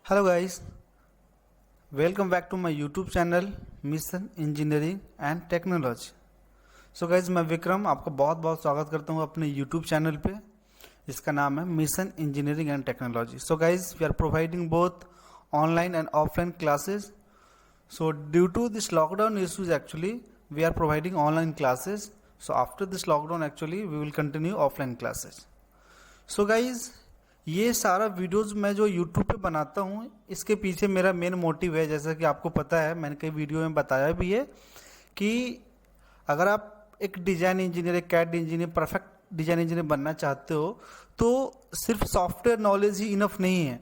Hello guys, welcome back to my YouTube channel mission engineering and technology. So guys, मैं विक्रम आपका बहुत बहुत स्वागत करता हूँ अपने यूट्यूब चैनल पे, जिसका नाम है mission engineering and technology. So guys, we are providing both online and offline classes. So due to this lockdown issues, actually we are providing online classes. So after this lockdown, actually we will continue offline classes. So guys, ये सारा videos मैं जो YouTube पे बनाता हूँ, इसके पीछे मेरा मेन मोटिव है, जैसा कि आपको पता है, मैंने कई वीडियो में बताया भी है कि अगर आप एक डिज़ाइन इंजीनियर, एक CAD engineer, perfect design engineer बनना चाहते हो तो सिर्फ सॉफ्टवेयर नॉलेज ही इनफ नहीं है।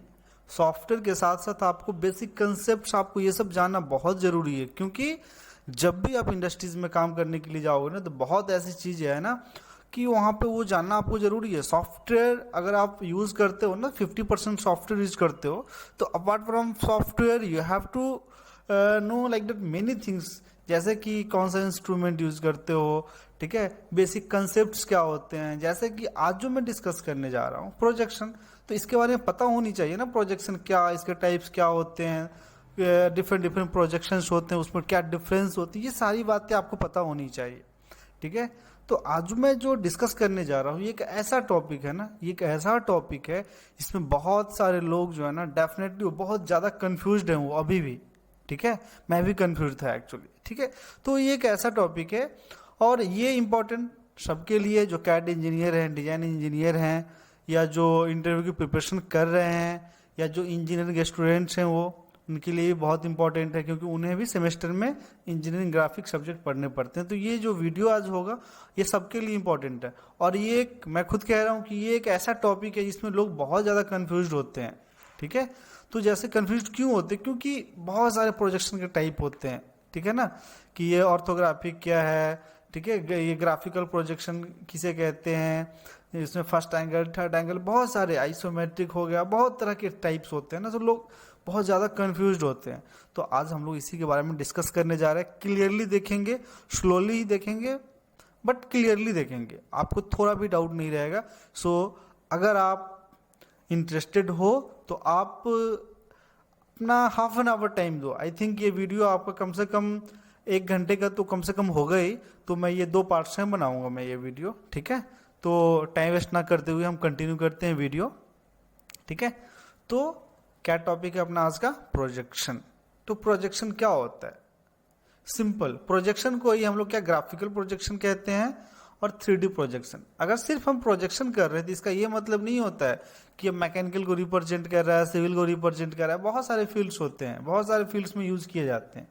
सॉफ्टवेयर के साथ साथ आपको बेसिक कंसेप्ट, आपको ये सब जानना बहुत ज़रूरी है, क्योंकि जब भी आप इंडस्ट्रीज में काम करने के लिए जाओगे ना, तो बहुत ऐसी चीज़ें है ना कि वहाँ पे वो जानना आपको ज़रूरी है। सॉफ्टवेयर अगर आप यूज़ करते हो ना, 50% सॉफ्टवेयर यूज करते हो, तो apart from software you have to know like that many things, जैसे कि कौन सा इंस्ट्रूमेंट यूज़ करते हो, ठीक है, बेसिक कंसेप्ट्स क्या होते हैं। जैसे कि आज जो मैं डिस्कस करने जा रहा हूँ प्रोजेक्शन, तो इसके बारे में पता होनी चाहिए ना, प्रोजेक्शन क्या, इसके टाइप्स क्या होते हैं, डिफरेंट डिफरेंट प्रोजेक्शंस होते हैं, उसमें क्या डिफरेंस होती है, ये सारी बातें आपको पता होनी चाहिए। ठीक है, तो आज मैं जो डिस्कस करने जा रहा हूँ, ये एक ऐसा टॉपिक है ना, ये एक ऐसा टॉपिक है इसमें बहुत सारे लोग जो है ना, डेफिनेटली वो बहुत ज़्यादा कंफ्यूज्ड हैं वो अभी भी। ठीक है, मैं भी कंफ्यूज था एक्चुअली। ठीक है, तो ये एक ऐसा टॉपिक है और ये इम्पोर्टेंट सबके लिए, जो कैड इंजीनियर हैं, डिजाइन इंजीनियर हैं, या जो इंटरव्यू की प्रिपरेशन कर रहे हैं, या जो इंजीनियरिंग स्टूडेंट्स हैं, वो उनके लिए बहुत इंपॉर्टेंट है, क्योंकि उन्हें भी सेमेस्टर में इंजीनियरिंग ग्राफिक सब्जेक्ट पढ़ने पड़ते हैं। तो ये जो वीडियो आज होगा, ये सबके लिए इंपॉर्टेंट है। और ये एक, मैं खुद कह रहा हूँ कि ये एक ऐसा टॉपिक है जिसमें लोग बहुत ज़्यादा कन्फ्यूज होते हैं। ठीक है, तो जैसे कन्फ्यूज क्यों होते हैं, क्योंकि बहुत सारे प्रोजेक्शन के टाइप होते हैं। ठीक है ना, कि ये ऑर्थोग्राफिक क्या है, ठीक है, ये ग्राफिकल प्रोजेक्शन किसे कहते हैं, इसमें फर्स्ट एंगल, थर्ड एंगल, बहुत सारे, आइसोमेट्रिक हो गया, बहुत तरह के टाइप्स होते हैं ना, तो लोग बहुत ज़्यादा कंफ्यूज्ड होते हैं। तो आज हम लोग इसी के बारे में डिस्कस करने जा रहे हैं। क्लियरली देखेंगे, स्लोली ही देखेंगे, बट क्लियरली देखेंगे, आपको थोड़ा भी डाउट नहीं रहेगा। सो अगर आप इंटरेस्टेड हो तो आप अपना हाफ एन आवर टाइम दो। आई थिंक ये वीडियो आपका कम से कम 1 घंटे का तो कम से कम होगा ही, तो मैं ये 2 पार्ट्स में बनाऊंगा मैं ये वीडियो। ठीक है, तो टाइम वेस्ट ना करते हुए हम कंटिन्यू करते हैं वीडियो। ठीक है, तो क्या टॉपिक है अपना आज का? प्रोजेक्शन। तो प्रोजेक्शन क्या होता है? सिंपल, प्रोजेक्शन को ही हम लोग क्या ग्राफिकल प्रोजेक्शन कहते हैं, और 3D प्रोजेक्शन। अगर सिर्फ हम प्रोजेक्शन कर रहे हैं तो इसका ये मतलब नहीं होता है कि अब मैकेनिकल को रिप्रेजेंट कर रहा है, सिविल को रिप्रेजेंट कर रहा है। बहुत सारे फील्ड्स होते हैं, बहुत सारे फील्ड्स में यूज किए जाते हैं।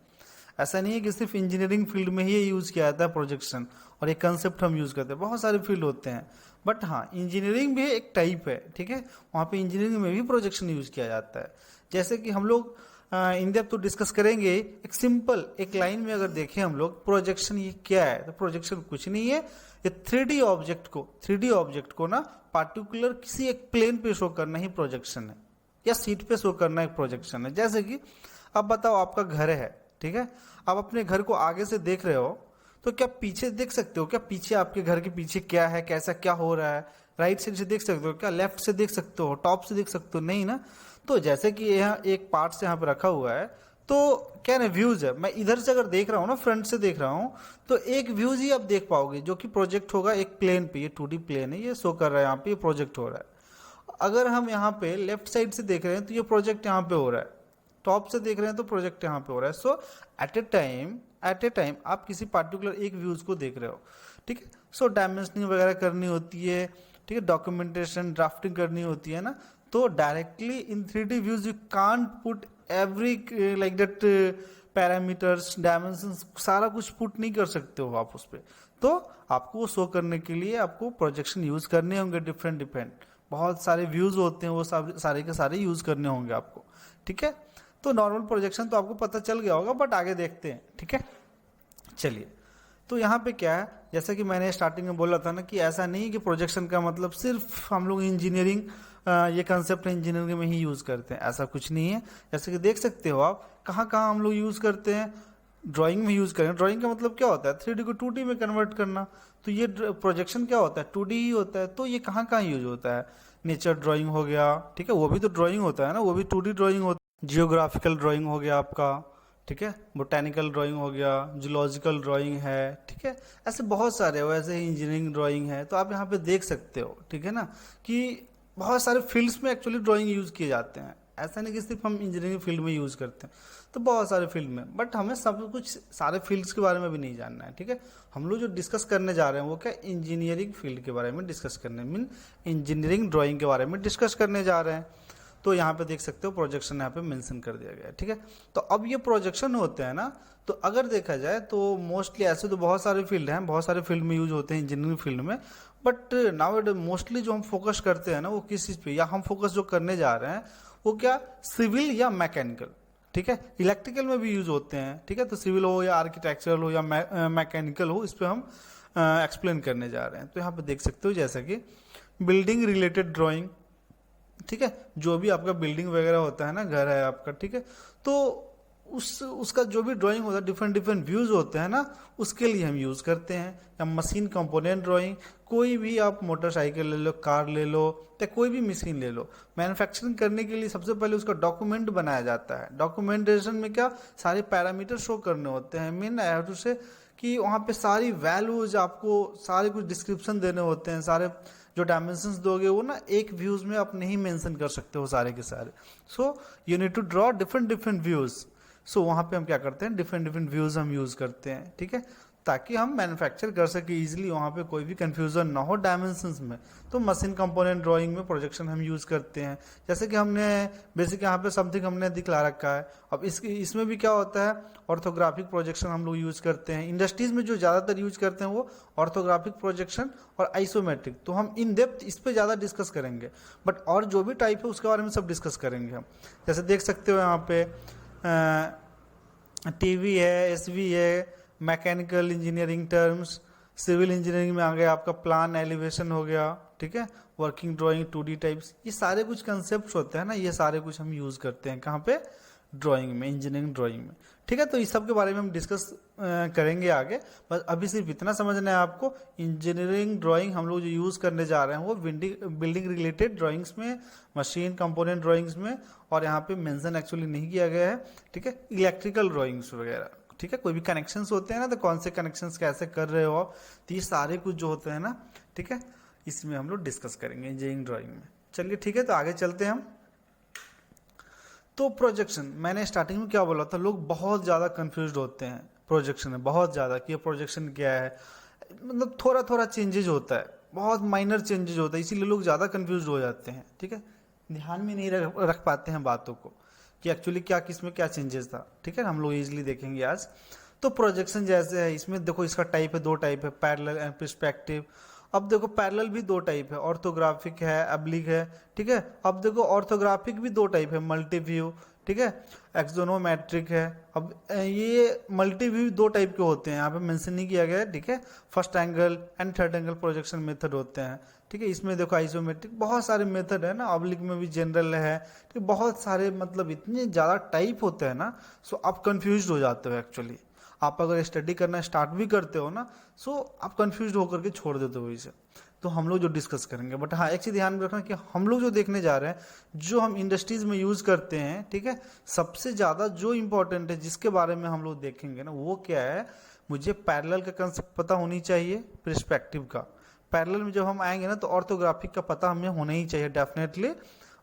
ऐसा नहीं है कि सिर्फ इंजीनियरिंग फील्ड में ही यूज किया जाता है प्रोजेक्शन, और ये कंसेप्ट हम यूज करते हैं। बहुत सारे फील्ड होते हैं, बट हाँ, इंजीनियरिंग भी एक टाइप है। ठीक है, वहाँ पे इंजीनियरिंग में भी प्रोजेक्शन यूज किया जाता है। जैसे कि हम लोग इन डेप्थ तो डिस्कस करेंगे। एक सिंपल एक लाइन में अगर देखें हम लोग, प्रोजेक्शन ये क्या है, तो प्रोजेक्शन कुछ नहीं है, ये 3D ऑब्जेक्ट को ना पार्टिकुलर किसी एक प्लेन पे शो करना ही प्रोजेक्शन है, या सीट पे शो करना एक प्रोजेक्शन है। जैसे कि अब बताओ, आपका घर है, ठीक है, आप अपने घर को आगे से देख रहे हो, तो क्या पीछे देख सकते हो? क्या पीछे, आपके घर के पीछे क्या है, कैसा क्या हो रहा है? राइट साइड से देख सकते हो क्या? लेफ्ट से देख सकते हो? टॉप से देख सकते हो? नहीं ना। तो जैसे कि यहाँ एक पार्ट यहाँ पे रखा हुआ है, तो क्या ना, व्यूज है। मैं इधर से अगर देख रहा हूँ ना, फ्रंट से देख रहा हूँ, तो एक व्यूज ही आप देख पाओगे, जो कि प्रोजेक्ट होगा एक प्लेन पे। ये 2D प्लेन है, ये शो कर रहा है यहाँ पे, ये प्रोजेक्ट हो रहा है। अगर हम यहाँ पे लेफ्ट साइड से देख रहे हैं तो ये प्रोजेक्ट यहाँ पे हो रहा है, टॉप से देख रहे हैं तो प्रोजेक्ट यहाँ पे हो रहा है। सो एट ए टाइम आप किसी पार्टिकुलर एक व्यूज को देख रहे हो। ठीक है, सो डायमेंशनिंग वगैरह करनी होती है, ठीक है, डॉक्यूमेंटेशन, ड्राफ्टिंग करनी होती है ना, तो directly in 3D views you can't put every like that parameters, dimensions, सारा कुछ पुट नहीं कर सकते हो आप उस पर। तो आपको वो शो करने के लिए आपको प्रोजेक्शन यूज करने होंगे। डिफरेंट बहुत सारे व्यूज होते हैं, वो सारे के सारे यूज करने होंगे आपको। ठीक है, तो नॉर्मल प्रोजेक्शन तो आपको पता चल गया होगा, बट आगे देखते हैं। ठीक है, चलिए, तो यहाँ पे क्या है, जैसा कि मैंने स्टार्टिंग में बोला था ना, कि ऐसा नहीं कि प्रोजेक्शन का मतलब सिर्फ हम लोग इंजीनियरिंग, ये कंसेप्ट इंजीनियरिंग में ही यूज करते हैं, ऐसा कुछ नहीं है। जैसे कि देख सकते हो आप, कहाँ कहाँ हम लोग यूज करते हैं, ड्राइंग में यूज करें। ड्राइंग का मतलब क्या होता है? 3D को 2D में कन्वर्ट करना। तो ये प्रोजेक्शन क्या होता है? 2D ही होता है। तो ये कहाँ कहाँ यूज होता है? नेचर ड्राइंग हो गया, ठीक है, वो भी तो ड्राइंग होता है ना, वो भी 2D ड्राइंग होता है। जियोग्राफिकल ड्राइंग हो गया आपका, ठीक है, बोटेनिकल ड्राइंग हो गया, जूलॉजिकल ड्राइंग है, ठीक है, ऐसे बहुत सारे हो, ऐसे ही इंजीनियरिंग ड्राइंग है। तो आप यहाँ पे देख सकते हो, ठीक है ना, कि बहुत सारे फील्ड्स में एक्चुअली ड्राइंग यूज़ किए जाते हैं। ऐसा नहीं कि सिर्फ हम इंजीनियरिंग फील्ड में यूज़ करते हैं, तो बहुत सारे फील्ड में, बट हमें सब कुछ सारे फील्ड्स के बारे में भी नहीं जानना है, ठीक है। हम लोग जो डिस्कस करने जा रहे हैं वो क्या, इंजीनियरिंग फील्ड के बारे में डिस्कस करने, मीन इंजीनियरिंग ड्राइंग के बारे में डिस्कस करने जा रहे हैं। तो यहाँ पे देख सकते हो प्रोजेक्शन यहाँ पे मेंशन कर दिया गया है, ठीक है। तो अब ये प्रोजेक्शन होते हैं ना, तो अगर देखा जाए तो मोस्टली ऐसे तो बहुत सारे फील्ड हैं, बहुत सारे फील्ड में यूज होते हैं इंजीनियरिंग फील्ड में, बट नाउ मोस्टली जो हम फोकस करते हैं ना वो किस चीज़ पे, या हम फोकस जो करने जा रहे हैं वो क्या, सिविल या मैकेनिकल, ठीक है। इलेक्ट्रिकल में भी यूज होते हैं, ठीक है, तो सिविल हो या आर्किटेक्चरल हो या मैकेनिकल हो, इस पर हम एक्सप्लेन करने जा रहे हैं। तो यहाँ पे देख सकते हो जैसा कि बिल्डिंग रिलेटेड ड्राइंग, ठीक है, जो भी आपका बिल्डिंग वगैरह होता है ना, घर है आपका, ठीक है, तो उसका जो भी ड्राइंग होता है, डिफरेंट डिफरेंट व्यूज होते हैं ना, उसके लिए हम यूज़ करते हैं। या मशीन कंपोनेंट ड्राइंग, कोई भी आप मोटरसाइकिल ले लो, कार ले लो, या कोई भी मशीन ले लो, मैन्युफैक्चरिंग करने के लिए सबसे पहले उसका डॉक्यूमेंट बनाया जाता है। डॉक्यूमेंटेशन में क्या, सारे पैरामीटर शो करने होते हैं, मीन आई हैव टू से कि वहाँ पे सारी वैल्यूज आपको सारे कुछ डिस्क्रिप्शन देने होते हैं, सारे जो डायमेंशंस दोगे वो ना एक व्यूज में आप नहीं मेंशन कर सकते हो सारे के सारे। So you need to draw different different views. So वहाँ पे हम क्या करते हैं, डिफरेंट डिफरेंट व्यूज हम यूज करते हैं, ठीक है, ताकि हम मैन्युफैक्चर कर सके इजीली, वहाँ पे कोई भी कंफ्यूजन ना हो डायमेंशंस में। तो मशीन कंपोनेंट ड्राइंग में प्रोजेक्शन हम यूज करते हैं, जैसे कि हमने बेसिक यहाँ पे समथिंग हमने दिखला रखा है। अब इसमें भी क्या होता है, ऑर्थोग्राफिक प्रोजेक्शन हम लोग यूज करते हैं। इंडस्ट्रीज में जो ज़्यादातर यूज करते हैं वो ऑर्थोग्राफिक प्रोजेक्शन और आइसोमेट्रिक। तो हम इन डेप्थ इस पर ज़्यादा डिस्कस करेंगे, बट और जो भी टाइप है उसके बारे में सब डिस्कस करेंगे हम। जैसे देख सकते हो यहाँ पे टीवी है, एसवी है, mechanical engineering terms, civil engineering में आ गया आपका प्लान एलिवेशन हो गया, ठीक है, वर्किंग ड्राइंग, 2D टाइप्स, ये सारे कुछ कंसेप्ट होते हैं ना, ये सारे कुछ हम यूज करते हैं कहाँ पे, ड्राइंग में, इंजीनियरिंग ड्राइंग में, ठीक है। तो इस सब के बारे में हम डिस्कस करेंगे आगे। बस अभी सिर्फ इतना समझना है आपको, इंजीनियरिंग ड्राइंग हम लोग जो यूज़ करने जा रहे हैं वो बिल्डिंग रिलेटेड ड्राइंग्स में, मशीन कंपोनेंट ड्राइंग्स में, और यहाँ पे मेंशन एक्चुअली नहीं किया गया है, ठीक है, इलेक्ट्रिकल ड्राइंग्स वगैरह, ठीक है। कोई भी कनेक्शंस होते हैं ना, तो कौन से कनेक्शंस कैसे कर रहे हो आप, तो ये सारे कुछ जो होते हैं ना, ठीक है, इसमें हम लोग डिस्कस करेंगे इंजीनियरिंग ड्राइंग में। चलिए ठीक है, तो आगे चलते हैं हम। तो प्रोजेक्शन, मैंने स्टार्टिंग में क्या बोला था, लोग बहुत ज़्यादा कंफ्यूज होते हैं प्रोजेक्शन में, बहुत ज़्यादा, कि ये प्रोजेक्शन क्या है, मतलब थोड़ा थोड़ा चेंजेज होता है, बहुत माइनर चेंजेज होता है, इसीलिए लोग ज़्यादा कंफ्यूज हो जाते हैं, ठीक है, ध्यान में नहीं रख पाते हैं बातों को कि एक्चुअली क्या किस में क्या चेंजेस था, ठीक है। हम लोग इजीली देखेंगे आज। तो प्रोजेक्शन जैसे है, इसमें देखो इसका टाइप है, दो टाइप है, पैरेलल एंड पर्सपेक्टिव। अब देखो पैरेलल भी दो टाइप है, ऑर्थोग्राफिक है, अब्लिक है, ठीक है। अब देखो ऑर्थोग्राफिक भी दो टाइप है, मल्टी व्यू, ठीक है, एक्सोनोमेट्रिक है। अब ये मल्टी व्यू दो टाइप के होते हैं, यहाँ पे मेंशन नहीं किया गया है, ठीक है। First angle and third angle projection method होते हैं, ठीक है। इसमें देखो आइसोमेट्रिक, बहुत सारे मेथड है ना, अब्लिक में भी जनरल है, ठीक, बहुत सारे, मतलब इतने ज़्यादा टाइप होते हैं ना, सो आप कंफ्यूज हो जाते हो एक्चुअली। आप अगर स्टडी करना स्टार्ट भी करते हो ना, सो आप कंफ्यूज होकर के छोड़ देते हो इसे। तो हम लोग जो डिस्कस करेंगे, बट हाँ एक चीज़ ध्यान में रखना कि हम लोग जो देखने जा रहे हैं, जो हम इंडस्ट्रीज में यूज़ करते हैं, ठीक है, सबसे ज़्यादा जो इंपॉर्टेंट है जिसके बारे में हम लोग देखेंगे ना, वो क्या है, मुझे पैरेलल का कंसेप्ट पता होनी चाहिए, पर्सपेक्टिव का। पैरेलल में जब हम आएंगे ना, तो ऑर्थोग्राफिक का पता हमें होना ही चाहिए डेफिनेटली,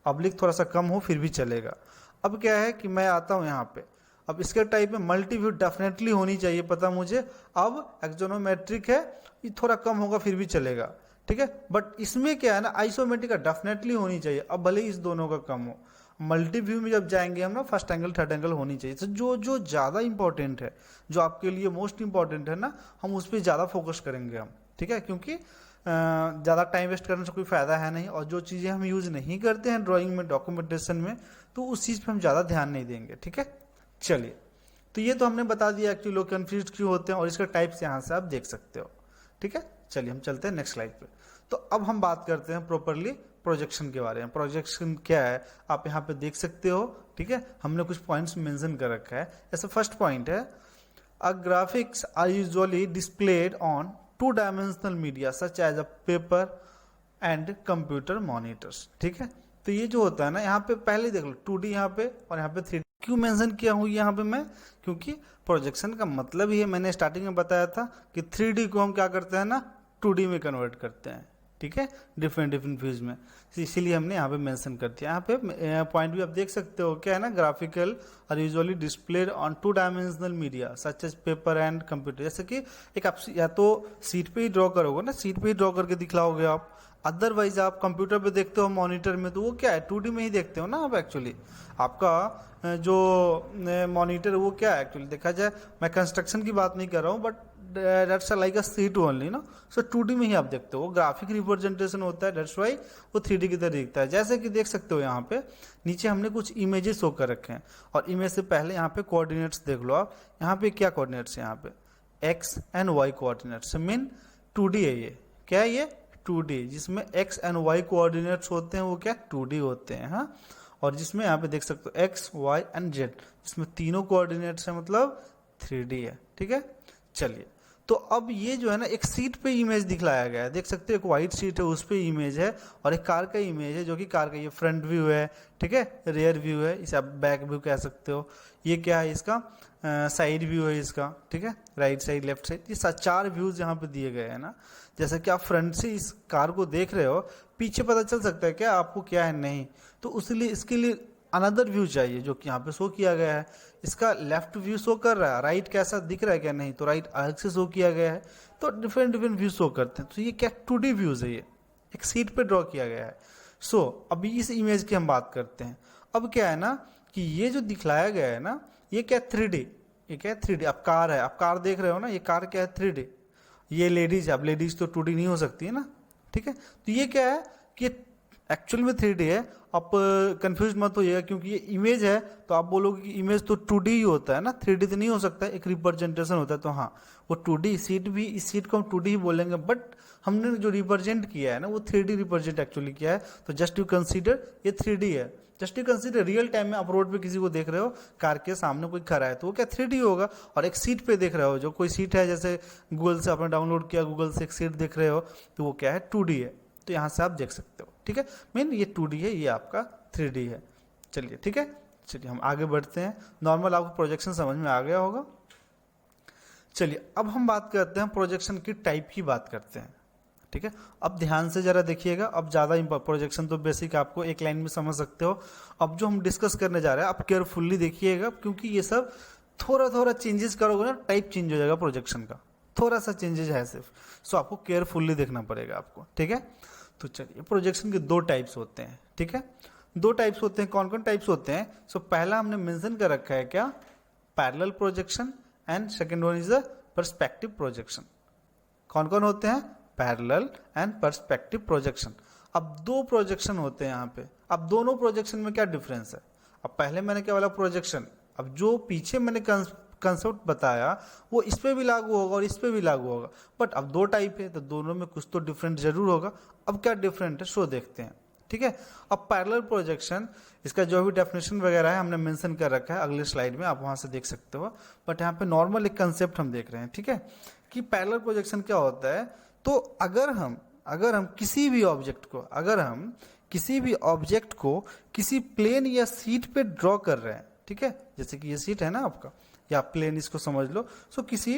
अब्लिक थोड़ा सा कम हो फिर भी चलेगा। अब क्या है कि मैं आता हूँ यहाँ पे, अब इसके टाइप में मल्टी व्यू डेफिनेटली होनी चाहिए पता मुझे। अब एक्सोनोमेट्रिक है, ये थोड़ा कम होगा फिर भी चलेगा, ठीक है। बट इसमें क्या है ना, आइसोमेट्रिक का डेफिनेटली होनी चाहिए, अब भले इस दोनों का कम हो। मल्टी व्यू में जब जाएंगे हम ना, फर्स्ट एंगल थर्ड एंगल होनी चाहिए। तो जो जो ज़्यादा इंपॉर्टेंट है, जो आपके लिए मोस्ट इंपॉर्टेंट है ना, हम उस पर ज़्यादा फोकस करेंगे हम, ठीक है, क्योंकि ज़्यादा टाइम वेस्ट करने से कोई फ़ायदा है नहीं। और जो चीज़ें हम यूज़ नहीं करते हैं ड्राइंग में, डॉक्यूमेंटेशन में, तो उस चीज़ पर हम ज़्यादा ध्यान नहीं देंगे, ठीक है। चलिए, तो ये तो हमने बता दिया कि लोग कंफ्यूज क्यों होते हैं, और इसका टाइप्स यहाँ से आप देख सकते हो, ठीक है। चलिए हम चलते हैं नेक्स्ट स्लाइड पे। तो अब हम बात करते हैं प्रॉपरली प्रोजेक्शन के बारे में। प्रोजेक्शन क्या है आप यहाँ पे देख सकते हो, ठीक है, हमने कुछ पॉइंट्स मेंशन कर रखा है। ऐसा फर्स्ट पॉइंट है, a graphics are usually displayed on 2 dimensional media such as a paper and computer monitors, ठीक है। तो ये जो होता है ना, यहाँ पे पहले देख लो 2D यहाँ पे और यहाँ पे 3D क्यों मेंशन किया हूँ यहाँ पे मैं, क्योंकि प्रोजेक्शन का मतलब ही है, मैंने स्टार्टिंग में बताया था कि 3D को हम क्या करते हैं ना 2D में कन्वर्ट करते हैं, ठीक है, डिफरेंट डिफरेंट व्यूज में। इसीलिए हमने यहाँ पे मेंशन कर दिया। यहाँ पे पॉइंट भी आप देख सकते हो, क्या है ना, ग्राफिकल और usually displayed on 2 dimensional media such as paper and computer. जैसे कि एक आप या तो सीट पे ही ड्रॉ करोगे ना, सीट पे ही ड्रॉ करके दिखलाओगे आप, अदरवाइज आप कंप्यूटर पे देखते हो मॉनिटर में, तो वो क्या है 2D में ही देखते हो ना आप। एक्चुअली आपका जो मॉनिटर वो क्या है एक्चुअली देखा जाए, मैं कंस्ट्रक्शन की बात नहीं कर रहा हूँ, but that's like a seat only ना, सो 2D में ही आप देखते हो, ग्राफिक रिप्रेजेंटेशन होता है, दैट्स वाई वो 3D की तरह दिखता है। जैसे कि देख सकते हो यहाँ पे नीचे हमने कुछ इमेजेस शो कर रखे हैं, और इमेज से पहले यहाँ पे कोऑर्डिनेट्स देख लो आप। यहाँ पे क्या कोऑर्डिनेट्स है, यहाँ पे X and Y coordinates mean 2D है। ये क्या है, ये 2D, जिसमें एक्स एंड वाई कोऑर्डिनेट्स होते हैं वो क्या 2D होते हैं, हाँ। और जिसमें यहाँ पे देख सकते हो एक्स वाई एंड जेड, जिसमें तीनों कोऑर्डिनेट्स है, मतलब 3D है, ठीक है। चलिए, तो अब ये जो है ना एक सीट पे इमेज दिखलाया गया है, देख सकते हो एक वाइट सीट है उस पे इमेज है, और एक कार का इमेज है, जो कि कार का ये फ्रंट व्यू है, ठीक है, रियर व्यू है, इसे आप बैक व्यू कह सकते हो। ये क्या है, इसका साइड व्यू है इसका, ठीक है, राइट साइड लेफ्ट साइड, ये 4 व्यूज यहाँ पे दिए गए हैं ना। जैसे कि आप फ्रंट से इस कार को देख रहे हो, पीछे पता चल सकता है क्या आपको क्या है, नहीं, तो उसलिए इसके लिए अनदर व्यू चाहिए, जो कि यहाँ पे शो किया गया है। इसका लेफ्ट व्यू शो कर रहा है, राइट कैसा दिख रहा है क्या, नहीं, तो राइट अलग से शो किया गया है, तो डिफरेंट डिफरेंट व्यू शो करते हैं। तो ये क्या 2D व्यूज है, ये एक सीट पे ड्रॉ किया गया है। सो अभी इस इमेज की हम बात करते हैं। अब क्या है ना कि ये जो दिखलाया गया है ना, ये क्या 3D, ये क्या है 3D। अब कार है, आप कार देख रहे हो ना, ये कार क्या है 3D। ये लेडीज है, अब लेडीज तो 2D नहीं हो सकती है ना, ठीक है। तो ये क्या है कि एक्चुअल में 3D है। आप कंफ्यूज मत होइएगा, क्योंकि ये इमेज है, तो आप बोलोगे कि इमेज तो 2D ही होता है ना, 3D तो नहीं हो सकता, एक रिप्रेजेंटेशन होता है। तो हाँ, वो 2D सीट भी, इस सीट को हम 2D ही बोलेंगे, बट हमने जो रिप्रेजेंट किया है ना वो 3D रिप्रेजेंट एक्चुअली किया है। तो जस्ट यू कंसीडर ये 3D है। Just you consider real time में आप रोड पे किसी को देख रहे हो, कार के सामने कोई खड़ा है, तो वो क्या 3D होगा। और एक सीट पे देख रहे हो, जो कोई सीट है, जैसे गूगल से आपने डाउनलोड किया, गूगल से एक सीट देख रहे हो, तो वो क्या है 2D है। तो यहाँ से आप देख सकते हो, ठीक है। मीन ये 2D है, ये आपका 3D है। चलिए, ठीक है, चलिए हम आगे बढ़ते हैं। नॉर्मल आपको प्रोजेक्शन समझ में आ गया होगा। चलिए, अब हम बात करते हैं प्रोजेक्शन की टाइप की बात करते हैं, ठीक है। अब ध्यान से जरा देखिएगा, अब ज़्यादा प्रोजेक्शन तो बेसिक आपको एक लाइन में समझ सकते हो। अब जो हम डिस्कस करने जा रहे हैं, आप केयरफुल्ली देखिएगा, क्योंकि ये सब थोड़ा थोड़ा चेंजेस करोगे ना, टाइप चेंज हो जाएगा प्रोजेक्शन का, थोड़ा सा चेंजेस है सिर्फ। सो आपको केयरफुल्ली देखना पड़ेगा आपको, ठीक है। तो चलिए, प्रोजेक्शन के 2 टाइप्स होते हैं, ठीक है। 2 टाइप्स होते हैं, कौन कौन टाइप्स होते हैं। सो पहला हमने मेंशन कर रखा है क्या, parallel projection, and second one is the perspective projection. कौन कौन होते हैं, पैरेलल एंड पर्सपेक्टिव प्रोजेक्शन। अब 2 प्रोजेक्शन होते हैं यहाँ पे। अब दोनों प्रोजेक्शन में क्या डिफरेंस है। अब पहले मैंने क्या बोला प्रोजेक्शन, अब जो पीछे मैंने कंसेप्ट बताया वो इस पे भी लागू होगा और इस पे भी लागू होगा, बट अब 2 टाइप है, तो दोनों में कुछ तो डिफरेंट जरूर होगा। अब क्या डिफरेंट है सो देखते हैं, ठीक है। अब पैरेलल प्रोजेक्शन, इसका जो भी डेफिनेशन वगैरह है हमने मेंशन कर रखा है अगले स्लाइड में, आप वहां से देख सकते हो। बट यहाँ पे नॉर्मल एक कंसेप्ट हम देख रहे हैं, ठीक है, कि पैरेलल प्रोजेक्शन क्या होता है। तो अगर हम किसी भी ऑब्जेक्ट को किसी प्लेन या सीट पे ड्रॉ कर रहे हैं, ठीक है, जैसे कि ये सीट है ना आपका, या प्लेन इसको समझ लो। सो किसी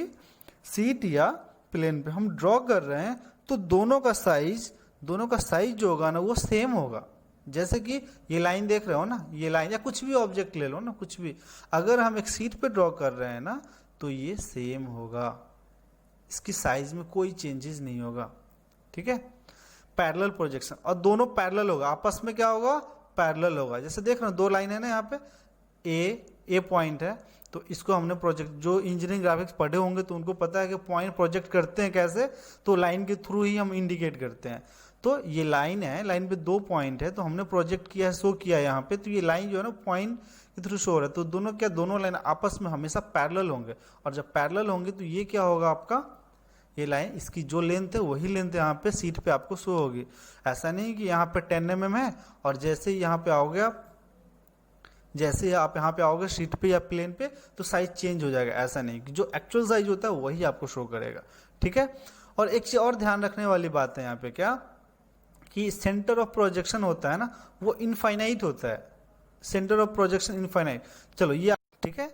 सीट या प्लेन पे हम ड्रॉ कर रहे हैं, तो दोनों का साइज जो होगा ना वो सेम होगा। जैसे कि ये लाइन देख रहे हो ना, ये लाइन, या कुछ भी ऑब्जेक्ट ले लो ना, कुछ भी, अगर हम एक सीट पे ड्रॉ कर रहे हैं ना, तो ये सेम होगा, इसकी साइज में कोई चेंजेस नहीं होगा, ठीक है। पैरेलल प्रोजेक्शन, और दोनों पैरेलल होगा, आपस में क्या होगा, पैरेलल होगा। जैसे देख रहे हो 2 लाइन है ना यहाँ पे, ए पॉइंट है, तो इसको हमने प्रोजेक्ट, जो इंजीनियरिंग ग्राफिक्स पढ़े होंगे तो उनको पता है कि पॉइंट प्रोजेक्ट करते हैं कैसे, तो लाइन के थ्रू ही हम इंडिकेट करते हैं। तो ये लाइन है, लाइन पे 2 पॉइंट है, तो हमने प्रोजेक्ट किया है, शो किया है यहाँ पे, तो ये लाइन जो है ना पॉइंट के थ्रू शो हो रहा है। तो दोनों लाइन आपस में हमेशा पैरेलल होंगे, और जब पैरेलल होंगे तो ये क्या होगा आपका, ये लाइन, इसकी जो लेंथ है वही लेंथ यहाँ पे सीट पे आपको शो होगी। ऐसा नहीं कि यहाँ पे 10 mm है, और जैसे ही यहाँ पे आओगे आप, जैसे आप यहाँ पे आओगे सीट पे या प्लेन पे, तो साइज चेंज हो जाएगा। ऐसा नहीं, कि जो एक्चुअल साइज होता है वही आपको शो करेगा, ठीक है। और एक चीज और ध्यान रखने वाली बात है यहाँ पे क्या, कि सेंटर ऑफ प्रोजेक्शन होता है ना वो इनफाइनाइट होता है, सेंटर ऑफ प्रोजेक्शन इनफाइनाइट। चलो ये ठीक है,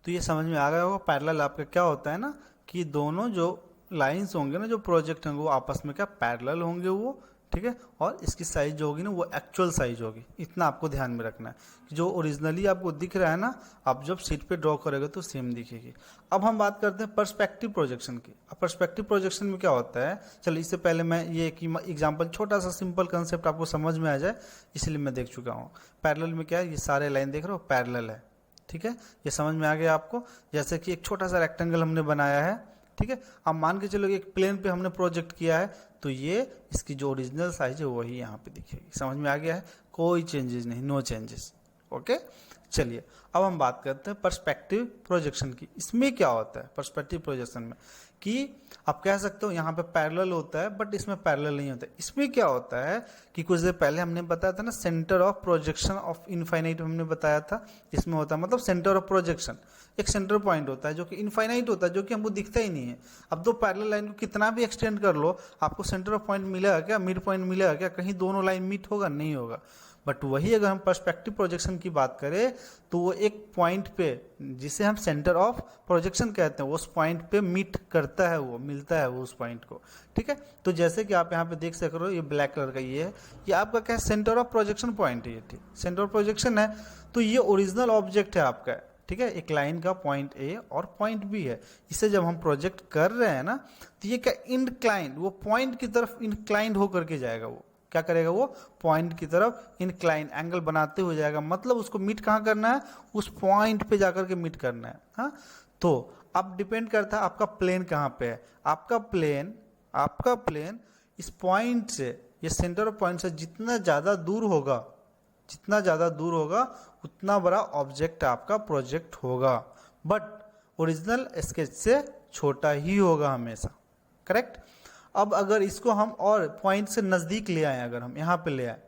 तो ये समझ में आ गया होगा। पैरेलल आपका क्या होता है ना कि दोनों जो लाइंस होंगे ना जो प्रोजेक्ट होंगे वो आपस में क्या पैरेलल होंगे वो, ठीक है, और इसकी साइज जो होगी ना वो एक्चुअल साइज होगी। इतना आपको ध्यान में रखना है कि जो ओरिजिनली आपको दिख रहा है ना आप जब शीट पे ड्रॉ करोगे तो सेम दिखेगी। अब हम बात करते हैं पर्सपेक्टिव प्रोजेक्शन की। अब पर्सपेक्टिव प्रोजेक्शन में क्या होता है, चलो इससे पहले मैं ये कि एग्जांपल छोटा सा सिंपल कंसेप्ट आपको समझ में आ जाए इसलिए मैं देख चुका हूँ। पैरेलल में क्या है, ये सारे लाइन देख रहे हो पैरेलल है, ठीक है, ये समझ में आ गया आपको। जैसे कि एक छोटा सा रेक्टेंगल हमने बनाया है, ठीक है, अब मान के चलो एक प्लेन पे हमने प्रोजेक्ट किया है तो ये इसकी जो ओरिजिनल साइज है वही यहाँ पे दिखेगी। समझ में आ गया है, कोई चेंजेस नहीं, नो चेंजेस। ओके, चलिए अब हम बात करते हैं पर्सपेक्टिव प्रोजेक्शन की। इसमें क्या होता है पर्सपेक्टिव प्रोजेक्शन में कि आप कह सकते हो यहाँ पे पैरेलल होता है बट इसमें पैरेलल नहीं होता है। इसमें क्या होता है कि कुछ देर पहले हमने बताया था ना centre of projection of infinite हमने बताया था। इसमें होता है मतलब सेंटर ऑफ प्रोजेक्शन एक सेंटर पॉइंट होता है जो कि इनफाइनाइट होता है, जो कि हमको दिखता ही नहीं है। अब दो पैरेलल लाइन को कितना भी एक्सटेंड कर लो आपको सेंटर ऑफ पॉइंट मिलेगा क्या, मिड पॉइंट मिलेगा क्या, कहीं दोनों लाइन मीट होगा, नहीं होगा। बट वही अगर हम पर्सपेक्टिव प्रोजेक्शन की बात करें तो वो एक पॉइंट पे जिसे हम सेंटर ऑफ प्रोजेक्शन कहते हैं उस पॉइंट पे मीट करता है, वो मिलता है वो उस पॉइंट को, ठीक है। तो जैसे कि आप यहाँ पे देख सक रहे हो ये ब्लैक कलर का ये है, ये आपका क्या है सेंटर ऑफ प्रोजेक्शन पॉइंट है ये, ठीक सेंटर ऑफ प्रोजेक्शन है। तो ये ओरिजिनल ऑब्जेक्ट है आपका, ठीक है, एक लाइन का पॉइंट ए और पॉइंट बी है। इसे जब हम प्रोजेक्ट कर रहे हैं ना तो ये क्या इनक्लाइंड वो पॉइंट की तरफ इनक्लाइंड होकर के जाएगा, वो क्या करेगा वो पॉइंट की तरफ इनक्लाइन एंगल बनाते हुए जाएगा। मतलब उसको मीट कहाँ करना है, उस पॉइंट पे जाकर के मीट करना है। हाँ, तो अब डिपेंड करता है आपका प्लेन कहाँ पे है। आपका प्लेन इस पॉइंट से, ये सेंटर ऑफ पॉइंट से जितना ज़्यादा दूर होगा उतना बड़ा ऑब्जेक्ट आपका प्रोजेक्ट होगा, बट ओरिजिनल स्केच से छोटा ही होगा हमेशा, करेक्ट। अब अगर इसको हम और पॉइंट से नज़दीक ले आए, अगर हम यहाँ पे ले आए,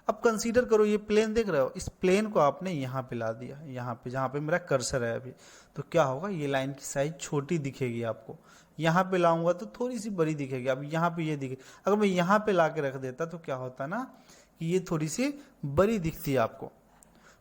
अब कंसीडर करो ये प्लेन देख रहे हो, इस प्लेन को आपने यहाँ पे ला दिया, यहाँ पे जहाँ पे मेरा कर्सर है अभी, तो क्या होगा ये लाइन की साइज छोटी दिखेगी आपको। यहाँ पे लाऊंगा तो थोड़ी सी बड़ी दिखेगी। अब यहाँ पे ये दिखे, अगर मैं यहाँ पे ला के रख देता तो क्या होता ना कि ये थोड़ी सी बड़ी दिखती है आपको।